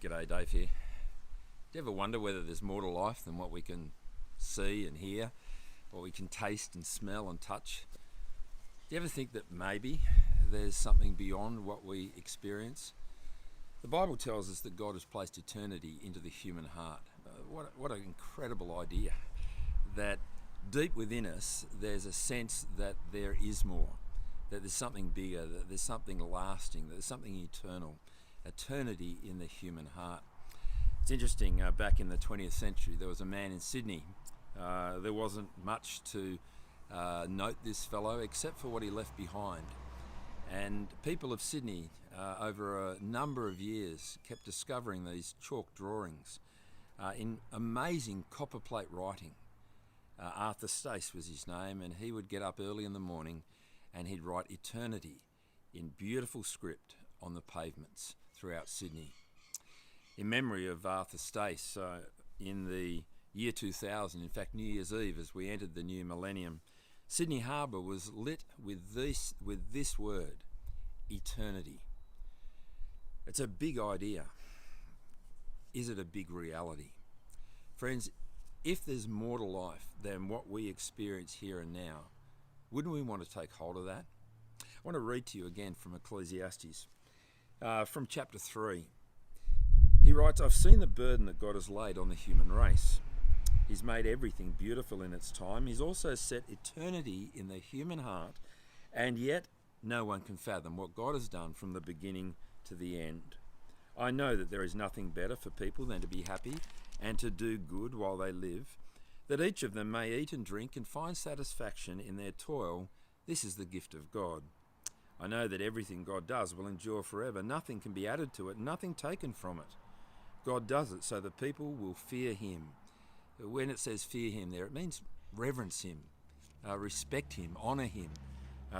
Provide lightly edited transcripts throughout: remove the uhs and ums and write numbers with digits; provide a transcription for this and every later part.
G'day, Dave here. Do you ever wonder whether there's more to life than what we can see and hear, what we can taste and smell and touch? Do you ever think that maybe there's something beyond what we experience? The Bible tells us that God has placed eternity into the human heart. What an incredible idea, that deep within us there's a sense that there is more, that there's something bigger, that there's something lasting, that there's something eternal. Eternity in the human heart. It's interesting, back in the 20th century there was a man in Sydney. There wasn't much to note this fellow except for what he left behind, and people of Sydney over a number of years kept discovering these chalk drawings in amazing copperplate writing. Arthur Stace was his name, and he would get up early in the morning and he'd write eternity in beautiful script on the pavements throughout Sydney. In memory of Arthur Stace, in the year 2000, in fact New Year's Eve, as we entered the new millennium, Sydney Harbour was lit with this word, eternity. It's a big idea. Is it a big reality? Friends, if there's more to life than what we experience here and now, wouldn't we want to take hold of that? I want to read to you again from Ecclesiastes. From chapter 3, he writes, "I've seen the burden that God has laid on the human race. He's made everything beautiful in its time. He's also set eternity in the human heart, and yet no one can fathom what God has done from the beginning to the end. I know that there is nothing better for people than to be happy and to do good while they live, that each of them may eat and drink and find satisfaction in their toil. This is the gift of God. I know that everything God does will endure forever. Nothing can be added to it, nothing taken from it. God does it so that people will fear him." When it says fear him there, it means reverence him, respect him, honour him,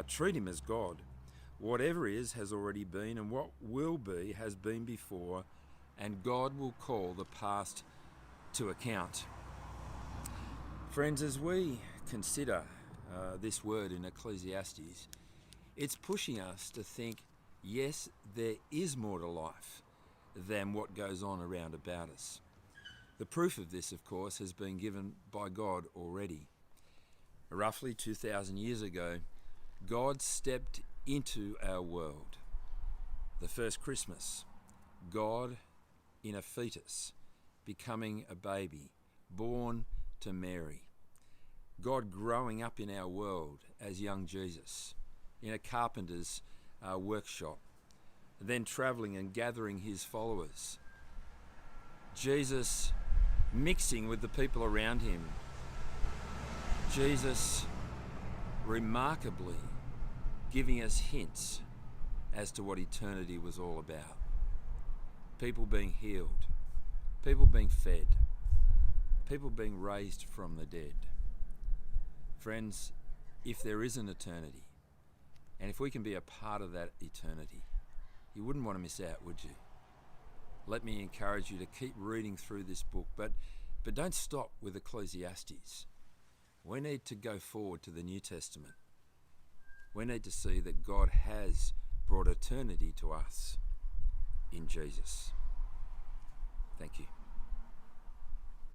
treat him as God. Whatever is has already been, and what will be has been before, and God will call the past to account. Friends, as we consider this word in Ecclesiastes, it's pushing us to think, yes, there is more to life than what goes on around about us. The proof of this, of course, has been given by God already. Roughly 2,000 years ago, God stepped into our world. The first Christmas, God in a fetus, becoming a baby, born to Mary. God growing up in our world as young Jesus, in a carpenter's workshop, then travelling and gathering his followers. Jesus mixing with the people around him. Jesus remarkably giving us hints as to what eternity was all about. People being healed, people being fed, people being raised from the dead. Friends, if there is an eternity, and if we can be a part of that eternity, you wouldn't want to miss out, would you? Let me encourage you to keep reading through this book, but don't stop with Ecclesiastes. We need to go forward to the New Testament. We need to see that God has brought eternity to us in Jesus. Thank you.